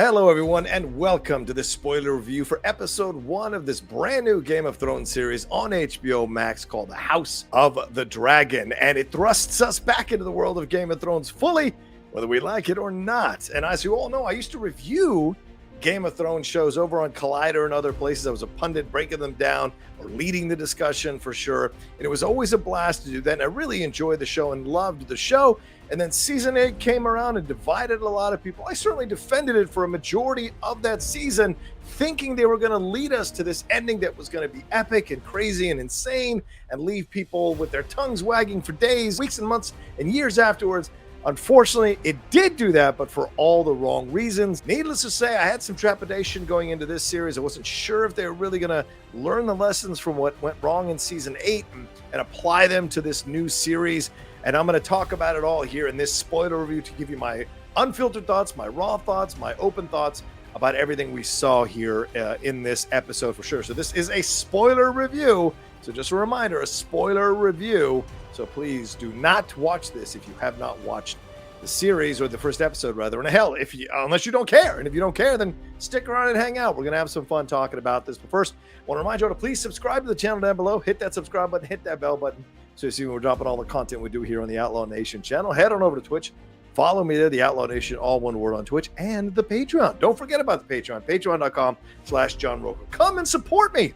Hello everyone and welcome to this spoiler review for episode 1 of this brand new Game of Thrones series on HBO Max called the House of the Dragon, and it thrusts us back into the world of Game of Thrones fully, whether we like it or not. And as you all know, I used to review Game of Thrones shows over on Collider and other places. I was a pundit breaking them down or leading the discussion for sure, and it was always a blast to do that, and I really enjoyed the show and loved the show. And then season 8 came around and divided a lot of people. I certainly defended it for a majority of that season, thinking they were going to lead us to this ending that was going to be epic and crazy and insane and leave people with their tongues wagging for days, weeks and months and years afterwards. Unfortunately, it did do that, but for all the wrong reasons. Needless to say, I had some trepidation going into this series. I wasn't sure if they were really going to learn the lessons from what went wrong in season 8 and apply them to this new series. And I'm going to talk about it all here in this spoiler review to give you my unfiltered thoughts, my raw thoughts, my open thoughts about everything we saw here in this episode for sure. So this is a spoiler review. So just a reminder, a spoiler review. So please do not watch this if you have not watched the series or the first episode rather. And hell, unless you don't care. And if you don't care, then stick around and hang out. We're going to have some fun talking about this. But first, I want to remind you all to please subscribe to the channel down below. Hit that subscribe button, hit that bell button, so you see when we're dropping all the content we do here on the Outlaw Nation channel. Head on over to Twitch. Follow me there, the Outlaw Nation, all one word on Twitch, and the Patreon. Don't forget about the Patreon, patreon.com/John Rocha. Come and support me.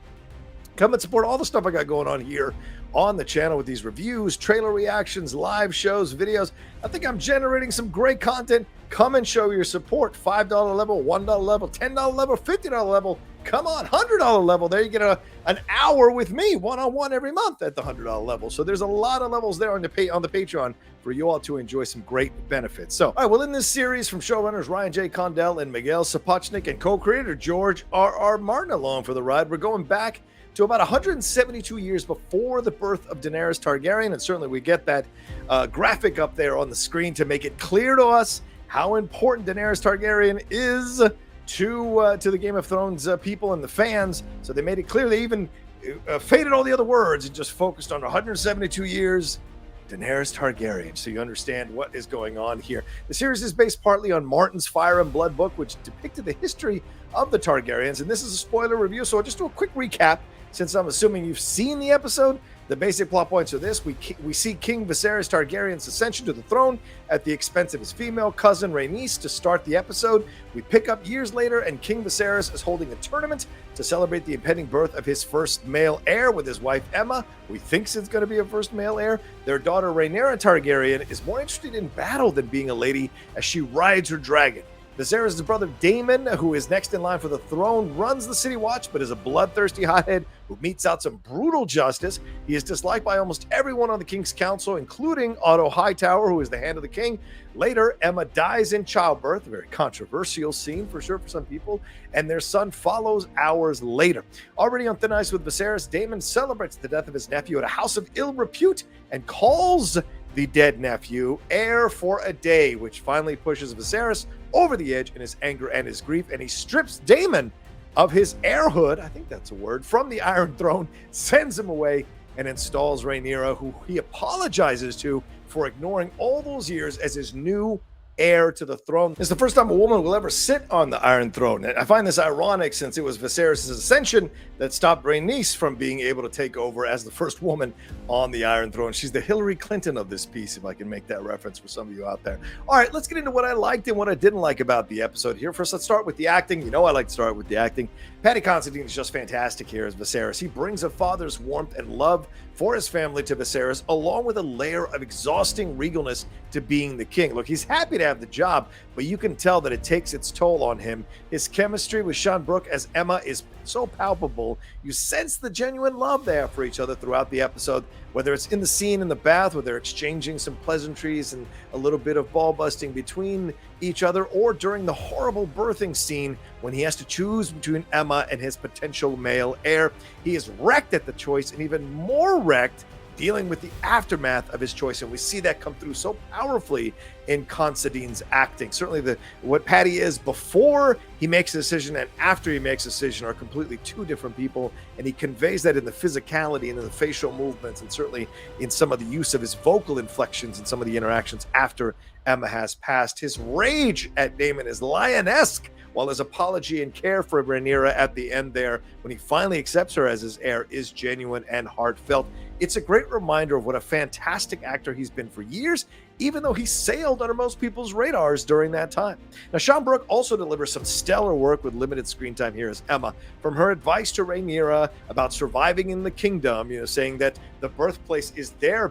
Come and support all the stuff I got going on here on the channel with these reviews, trailer reactions, live shows, videos. I think I'm generating some great content. Come and show your support. $5 level, $1 level, $10 level, $50 level. Come on, $100 level. There you get an hour with me one-on-one every month at the $100 level. So there's a lot of levels there on the Patreon for you all to enjoy some great benefits. So, all right, well, in this series from showrunners Ryan J. Condell and Miguel Sapochnik and co-creator George R.R. Martin along for the ride, we're going back to about 172 years before the birth of Daenerys Targaryen, and certainly we get that graphic up there on the screen to make it clear to us how important Daenerys Targaryen is to the Game of Thrones people and the fans. So they made it clear. They even faded all the other words and just focused on 172 years, Daenerys Targaryen, so you understand what is going on here. The series is based partly on Martin's Fire and Blood book, which depicted the history of the Targaryens, and this is a spoiler review, so I'll just do a quick recap since I'm assuming you've seen the episode. The basic plot points are this: we see King Viserys Targaryen's ascension to the throne at the expense of his female cousin Rhaenys to start the episode. We pick up years later, and King Viserys is holding a tournament to celebrate the impending birth of his first male heir with his wife Emma, who he thinks is going to be a first male heir. Their daughter Rhaenyra Targaryen is more interested in battle than being a lady as she rides her dragon. Viserys' brother Daemon, who is next in line for the throne, runs the City Watch, but is a bloodthirsty hothead who metes out some brutal justice. He is disliked by almost everyone on the King's Council, including Otto Hightower, who is the hand of the king. Later, Emma dies in childbirth, a very controversial scene for sure for some people, and their son follows hours later. Already on thin ice with Viserys, Daemon celebrates the death of his nephew at a house of ill repute and calls the dead nephew heir for a day, which finally pushes Viserys over the edge in his anger and his grief, and he strips Daemon of his heirhood, I think that's a word, from the Iron Throne, sends him away, and installs Rhaenyra, who he apologizes to for ignoring all those years as his new heir to the throne. It's the first time a woman will ever sit on the Iron Throne. And I find this ironic since it was Viserys' ascension that stopped Rhaenys from being able to take over as the first woman on the Iron Throne. She's the Hillary Clinton of this piece, if I can make that reference for some of you out there. All right, let's get into what I liked and what I didn't like about the episode here. First, let's start with the acting. You know I like to start with the acting. Paddy Considine is just fantastic here as Viserys. He brings a father's warmth and love for his family to Viserys, along with a layer of exhausting regalness to being the king. Look, he's happy to have the job, but you can tell that it takes its toll on him. His chemistry with Sean Brooke as Emma is so palpable. You sense the genuine love they have for each other throughout the episode, whether it's in the scene in the bath where they're exchanging some pleasantries and a little bit of ball busting between each other, or during the horrible birthing scene when he has to choose between Emma and his potential male heir. He is wrecked at the choice, and even more wrecked dealing with the aftermath of his choice, and we see that come through so powerfully in Considine's acting. Certainly what Paddy is before he makes a decision and after he makes a decision are completely two different people, and he conveys that in the physicality and in the facial movements, and certainly in some of the use of his vocal inflections and some of the interactions after Emma has passed. His rage at Daemon is lionesque while his apology and care for Rhaenyra at the end there, when he finally accepts her as his heir, is genuine and heartfelt. It's a great reminder of what a fantastic actor he's been for years, even though he sailed under most people's radars during that time. Now, Sean Brooke also delivers some stellar work with limited screen time here as Emma. From her advice to Rhaenyra about surviving in the kingdom, saying that the birthing place is their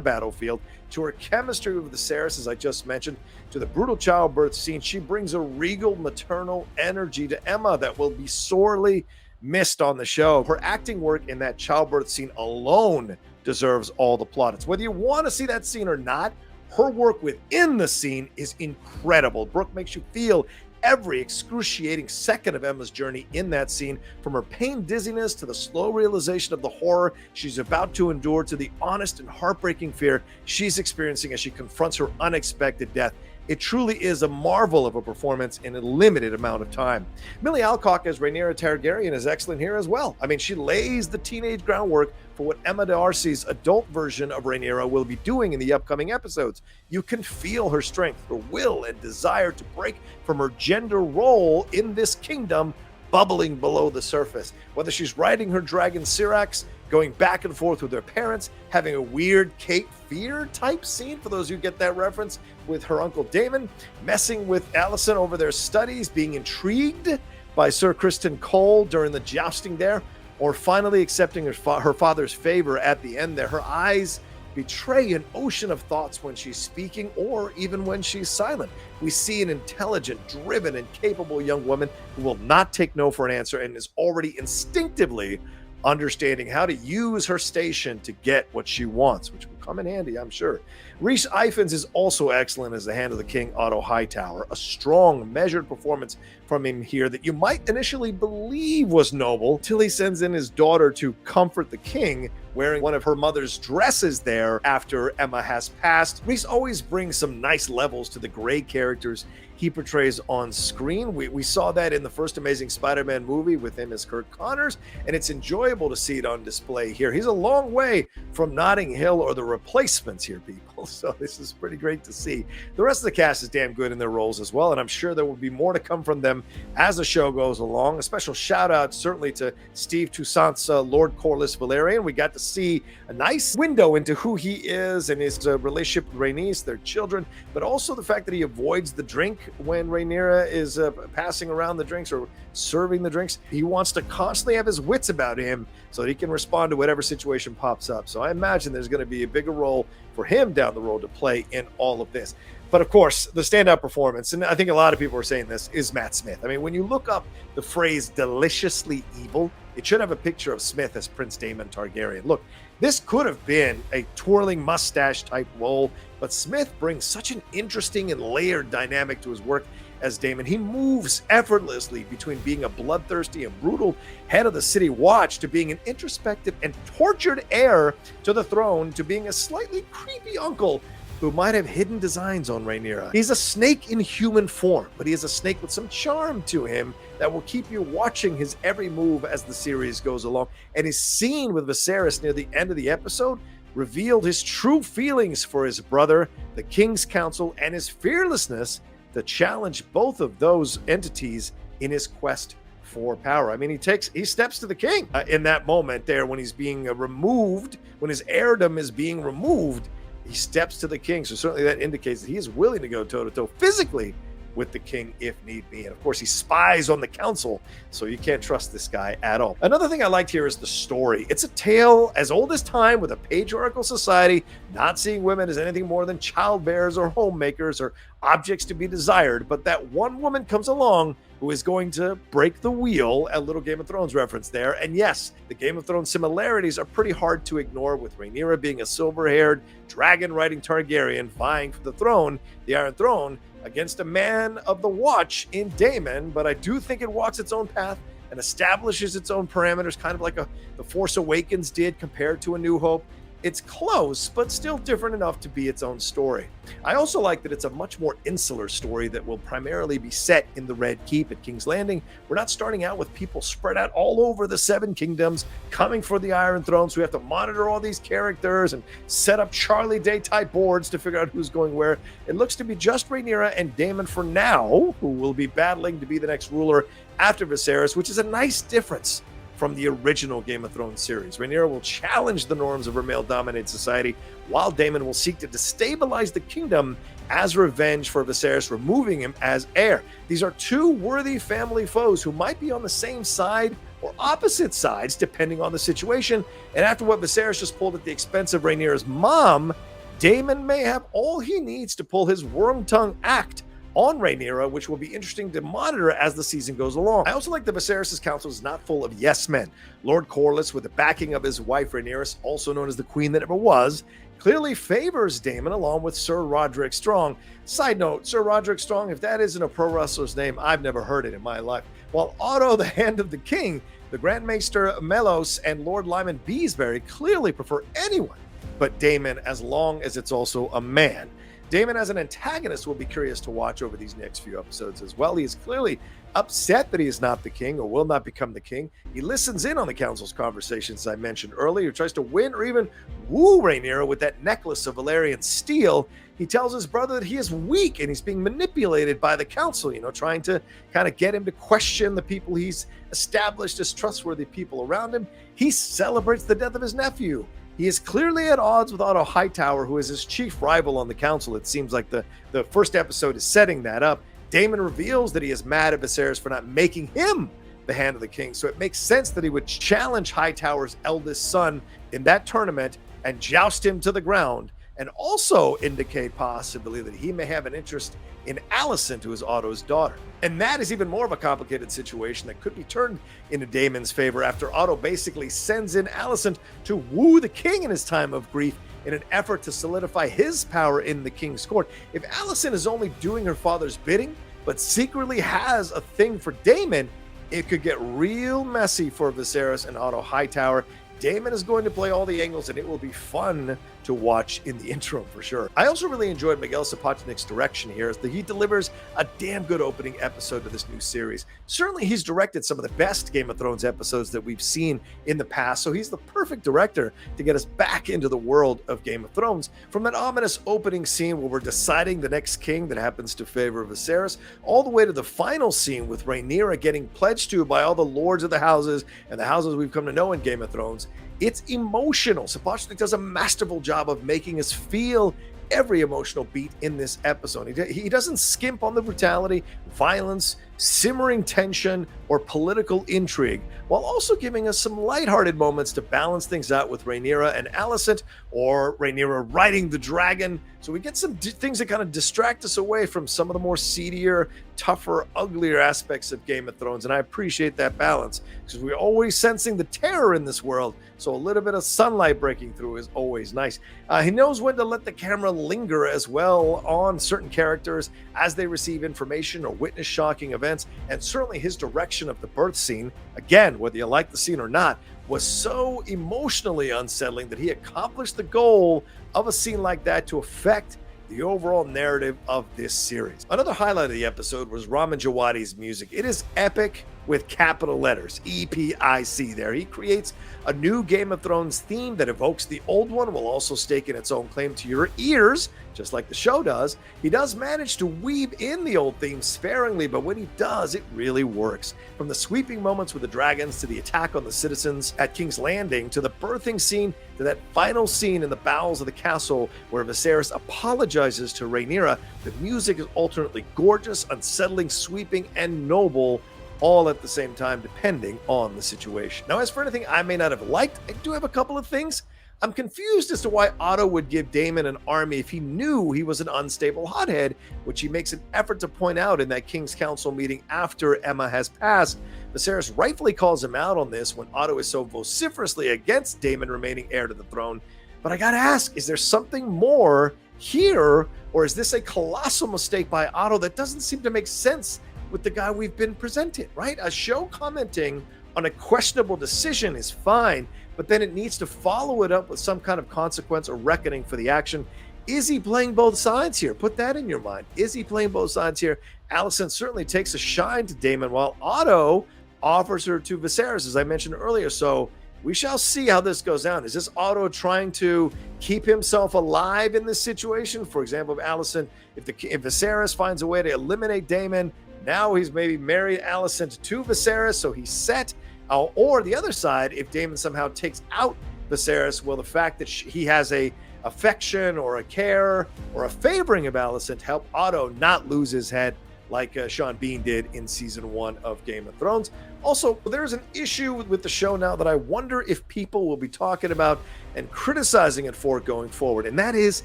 battlefield, to her chemistry with Viserys, as I just mentioned, to the brutal childbirth scene, she brings a regal maternal energy to Emma that will be sorely missed on the show. Her acting work in that childbirth scene alone deserves all the plaudits. Whether you want to see that scene or not, her work within the scene is incredible. Brooke makes you feel every excruciating second of Emma's journey in that scene, from her pain dizziness to the slow realization of the horror she's about to endure, to the honest and heartbreaking fear she's experiencing as she confronts her unexpected death. It truly is a marvel of a performance in a limited amount of time. Millie Alcock as Rhaenyra Targaryen is excellent here as well. I mean, she lays the teenage groundwork for what Emma D'Arcy's adult version of Rhaenyra will be doing in the upcoming episodes. You can feel her strength, her will, and desire to break from her gender role in this kingdom bubbling below the surface. Whether she's riding her dragon Syrax, going back and forth with her parents, having a weird Cape Fear type scene, for those who get that reference, with her uncle Daemon, messing with Alicent over their studies, being intrigued by Sir Criston Cole during the jousting there, or finally accepting her father's favor at the end there. Her eyes betray an ocean of thoughts when she's speaking or even when she's silent. We see an intelligent, driven, and capable young woman who will not take no for an answer and is already instinctively understanding how to use her station to get what she wants, which will come in handy, I'm sure. Rhys Ifans is also excellent as the Hand of the King, Otto Hightower. A strong, measured performance from him here that you might initially believe was noble, till he sends in his daughter to comfort the king, wearing one of her mother's dresses there after Emma has passed. Rhys always brings some nice levels to the gray characters he portrays on screen. We saw that in the first Amazing Spider-Man movie with him as Kurt Connors, and it's enjoyable to see it on display here. He's a long way from Notting Hill or The Replacements here, people, so this is pretty great to see. The rest of the cast is damn good in their roles as well, and I'm sure there will be more to come from them as the show goes along. A special shout out certainly to Steve Toussaint's Lord Corlys Velaryon. We got to see a nice window into who he is and his relationship with Rhaenys, their children, but also the fact that he avoids the drink when Rhaenyra is passing around the drinks or serving the drinks. He wants to constantly have his wits about him so that he can respond to whatever situation pops up. So I imagine there's going to be a bigger role for him down the road to play in all of this. But of course, the standout performance, and I think a lot of people are saying this, is Matt Smith. I mean, when you look up the phrase deliciously evil, it should have a picture of Smith as Prince Daemon Targaryen. Look, this could have been a twirling mustache type role, but Smith brings such an interesting and layered dynamic to his work as Daemon. He moves effortlessly between being a bloodthirsty and brutal head of the city watch to being an introspective and tortured heir to the throne to being a slightly creepy uncle who might have hidden designs on Rhaenyra. He's a snake in human form, but he is a snake with some charm to him that will keep you watching his every move as the series goes along. And his scene with Viserys near the end of the episode revealed his true feelings for his brother, the King's Council, and his fearlessness to challenge both of those entities in his quest for power. I mean, he steps to the king in that moment there when he's being removed, when his heirdom is being removed. He steps to the king. So certainly that indicates that he is willing to go toe-to-toe physically with the king if need be. And of course, he spies on the council, so you can't trust this guy at all. Another thing I liked here is the story. It's a tale as old as time with a patriarchal society, not seeing women as anything more than childbearers or homemakers or objects to be desired. But that one woman comes along who is going to break the wheel, a little Game of Thrones reference there. And yes, the Game of Thrones similarities are pretty hard to ignore, with Rhaenyra being a silver-haired, dragon-riding Targaryen vying for the throne, the Iron Throne, against a man of the watch in Daemon. But I do think it walks its own path and establishes its own parameters, kind of like The Force Awakens did compared to A New Hope. It's close, but still different enough to be its own story. I also like that it's a much more insular story that will primarily be set in the Red Keep at King's Landing. We're not starting out with people spread out all over the Seven Kingdoms coming for the Iron Throne, so we have to monitor all these characters and set up Charlie Day type boards to figure out who's going where. It looks to be just Rhaenyra and Daemon for now, who will be battling to be the next ruler after Viserys, which is a nice difference from the original Game of Thrones series. Rhaenyra will challenge the norms of her male-dominated society, while Daemon will seek to destabilize the kingdom as revenge for Viserys removing him as heir. These are two worthy family foes who might be on the same side or opposite sides, depending on the situation. And after what Viserys just pulled at the expense of Rhaenyra's mom, Daemon may have all he needs to pull his worm-tongue act on Rhaenyra, which will be interesting to monitor as the season goes along. I also like that Viserys' council is not full of yes men. Lord Corlys, with the backing of his wife Rhaenyra, also known as the Queen That Never Was, clearly favors Daemon along with Sir Roderick Strong. Side note, Sir Roderick Strong, if that isn't a pro wrestler's name, I've never heard it in my life. While Otto, the Hand of the King, the Grand Maester Melos, and Lord Lyman Beesbury clearly prefer anyone but Daemon, as long as it's also a man. Daemon as an antagonist will be curious to watch over these next few episodes as well. He is clearly upset that he is not the king or will not become the king. He listens in on the council's conversations, as I mentioned earlier. He tries to win or even woo Rhaenyra with that necklace of Valyrian steel. He tells his brother that he is weak and he's being manipulated by the council, trying to kind of get him to question the people he's established as trustworthy people around him. He celebrates the death of his nephew. He is clearly at odds with Otto Hightower, who is his chief rival on the council. It seems like the first episode is setting that up. Daemon reveals that he is mad at Viserys for not making him the Hand of the King, so it makes sense that he would challenge Hightower's eldest son in that tournament and joust him to the ground, and also indicate possibly that he may have an interest in Alicent, who is Otto's daughter. And that is even more of a complicated situation that could be turned into Daemon's favor after Otto basically sends in Alicent to woo the king in his time of grief in an effort to solidify his power in the king's court. If Alicent is only doing her father's bidding, but secretly has a thing for Daemon, it could get real messy for Viserys and Otto Hightower. Daemon is going to play all the angles, and it will be fun to watch in the interim for sure. I also really enjoyed Miguel Sapochnik's direction here, as he delivers a damn good opening episode to this new series. Certainly, he's directed some of the best Game of Thrones episodes that we've seen in the past, so he's the perfect director to get us back into the world of Game of Thrones. From that ominous opening scene where we're deciding the next king that happens to favor Viserys, all the way to the final scene with Rhaenyra getting pledged to by all the lords of the houses and the houses we've come to know in Game of Thrones. It's emotional. Sapochnik does a masterful job of making us feel every emotional beat in this episode. He doesn't skimp on the brutality, violence, simmering tension, or political intrigue, while also giving us some lighthearted moments to balance things out with Rhaenyra and Alicent, or Rhaenyra riding the dragon. So we get some things that kind of distract us away from some of the more seedier, tougher, uglier aspects of Game of Thrones, and I appreciate that balance, because we're always sensing the terror in this world, so a little bit of sunlight breaking through is always nice. He knows when to let the camera linger as well on certain characters as they receive information or witness shocking events, and certainly his direction of the birth scene, again, whether you like the scene or not, was so emotionally unsettling that he accomplished the goal of a scene like that to affect the overall narrative of this series. Another highlight of the episode was Ramin Djawadi's music. It is epic with capital letters, EPIC there. He creates a new Game of Thrones theme that evokes the old one while also staking its own claim to your ears, just like the show does. He does manage to weave in the old theme sparingly, but when he does, it really works. From the sweeping moments with the dragons to the attack on the citizens at King's Landing to the birthing scene to that final scene in the bowels of the castle where Viserys apologizes to Rhaenyra, the music is alternately gorgeous, unsettling, sweeping, and noble, all at the same time, depending on the situation. Now, as for anything I may not have liked, I do have a couple of things. I'm confused as to why Otto would give Daemon an army if he knew he was an unstable hothead, which he makes an effort to point out in that King's Council meeting after Aemma has passed. Viserys rightfully calls him out on this when Otto is so vociferously against Daemon remaining heir to the throne. But I gotta ask, is there something more here, or is this a colossal mistake by Otto that doesn't seem to make sense with the guy we've been presented, right? A show commenting on a questionable decision is fine, but then it needs to follow it up with some kind of consequence or reckoning for the action. Is he playing both sides here? Put that in your mind. Is he playing both sides here? Alicent certainly takes a shine to Daemon, while Otto offers her to Viserys, as I mentioned earlier. So we shall see how this goes down. Is this Otto trying to keep himself alive in this situation? For example, if Alicent, if Viserys finds a way to eliminate Daemon, now he's maybe married Alicent to Viserys, so he's set. Or the other side, if Daemon somehow takes out Viserys, well, the fact that he has a affection or a care or a favoring of Alicent help Otto not lose his head like Sean Bean did in season 1 of Game of Thrones. Also, there's an issue with the show now that I wonder if people will be talking about and criticizing it for going forward, and that is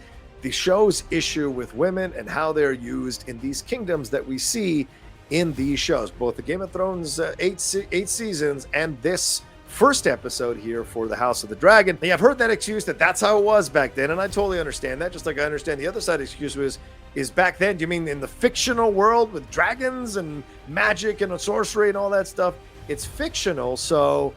the show's issue with women and how they're used in these kingdoms that we see in these shows, both the Game of Thrones 8 seasons and this first episode here for the House of the Dragon. I've heard that excuse that that's how it was back then, and I totally understand that, just like I understand the other side excuse is back then. Do you mean in the fictional world with dragons and magic and sorcery and all that stuff? It's fictional, so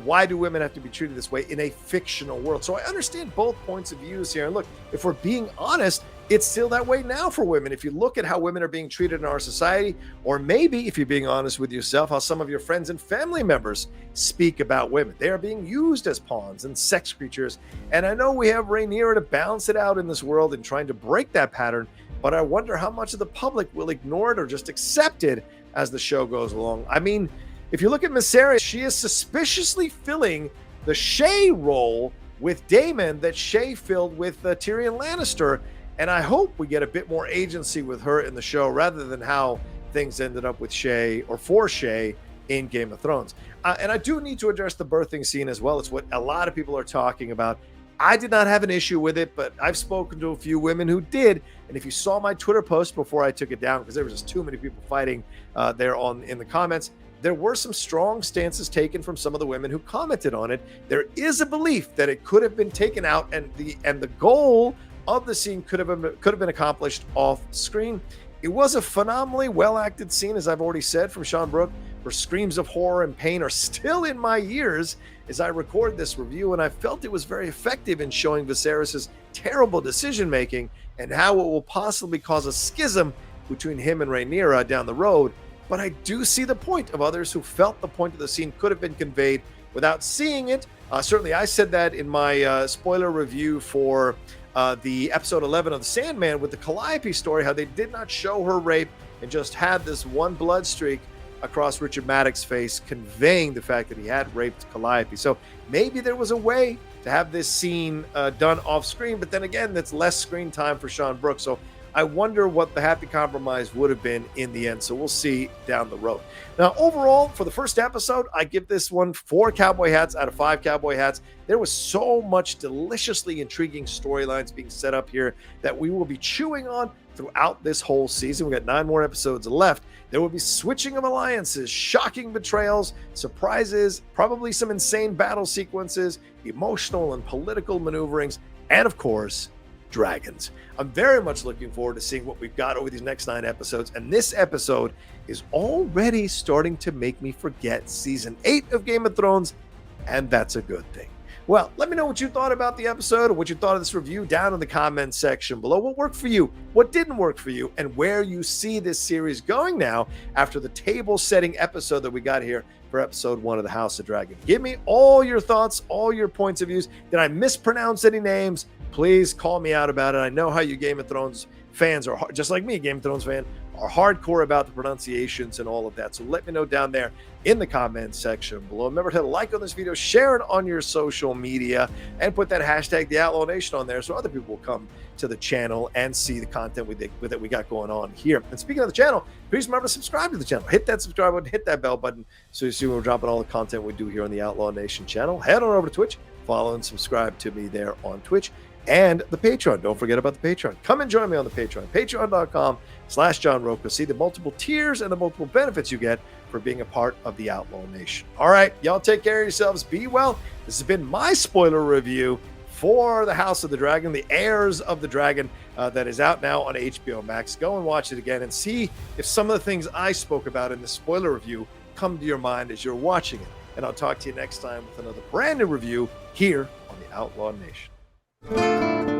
why do women have to be treated this way in a fictional world? So I understand both points of views here. And look, if we're being honest, it's still that way now for women. If you look at how women are being treated in our society, or maybe if you're being honest with yourself, how some of your friends and family members speak about women, they are being used as pawns and sex creatures. And I know we have Rhaenyra to balance it out in this world and trying to break that pattern, but I wonder how much of the public will ignore it or just accept it as the show goes along. I mean, if you look at Viserys, she is suspiciously filling the Shae role with Daemon that Shae filled with Tyrion Lannister. And I hope we get a bit more agency with her in the show rather than how things ended up with Shae or for Shae in Game of Thrones. And I do need to address the birthing scene as well. It's what a lot of people are talking about. I did not have an issue with it, but I've spoken to a few women who did. And if you saw my Twitter post before I took it down, because there was just too many people fighting there in the comments, there were some strong stances taken from some of the women who commented on it. There is a belief that it could have been taken out, and the goal of the scene could have been accomplished off screen. It was a phenomenally well acted scene, as I've already said, from Sean Brooke, where screams of horror and pain are still in my ears as I record this review, and I felt it was very effective in showing Viserys' terrible decision making and how it will possibly cause a schism between him and Rhaenyra down the road. But I do see the point of others who felt the point of the scene could have been conveyed without seeing it. Certainly, I said that in my spoiler review for the episode 11 of The Sandman with the Calliope story, how they did not show her rape and just had this one blood streak across Richard Maddox's face, conveying the fact that he had raped Calliope. So maybe there was a way to have this scene done off screen, but then again, that's less screen time for Sean Brooke. So I wonder what the happy compromise would have been in the end. So we'll see down the road. Now, overall, for the first episode, I give this one 4 cowboy hats out of 5 cowboy hats. There was so much deliciously intriguing storylines being set up here that we will be chewing on throughout this whole season. We got 9 more episodes left. There will be switching of alliances, shocking betrayals, surprises, probably some insane battle sequences, emotional and political maneuverings, and of course, dragons. I'm very much looking forward to seeing what we've got over these next 9 episodes, and this episode is already starting to make me forget season 8 of Game of Thrones, and that's a good thing. Well, let me know what you thought about the episode or what you thought of this review down in the comments section below. What worked for you, what didn't work for you, and where you see this series going now after the table-setting episode that we got here for episode 1 of the House of Dragon. Give me all your thoughts, all your points of views. Did I mispronounce any names? Please call me out about it. I know how you Game of Thrones fans are, just like me, Game of Thrones fan, are hardcore about the pronunciations and all of that. So let me know down there in the comments section below. Remember to like on this video, share it on your social media, and put that hashtag the Outlaw Nation on there so other people will come to the channel and see the content that we got going on here. And speaking of the channel, please remember to subscribe to the channel. Hit that subscribe button, hit that bell button so you see when we're dropping all the content we do here on the Outlaw Nation channel. Head on over to Twitch, follow and subscribe to me there on Twitch. And the Patreon. Don't forget about the Patreon. Come and join me on the Patreon. Patreon.com/John Rocha. See the multiple tiers and the multiple benefits you get for being a part of the Outlaw Nation. All right, y'all take care of yourselves. Be well. This has been my spoiler review for the House of the Dragon, the Heirs of the Dragon, that is out now on HBO Max. Go and watch it again and see if some of the things I spoke about in the spoiler review come to your mind as you're watching it. and I'll talk to you next time with another brand new review here on the Outlaw Nation.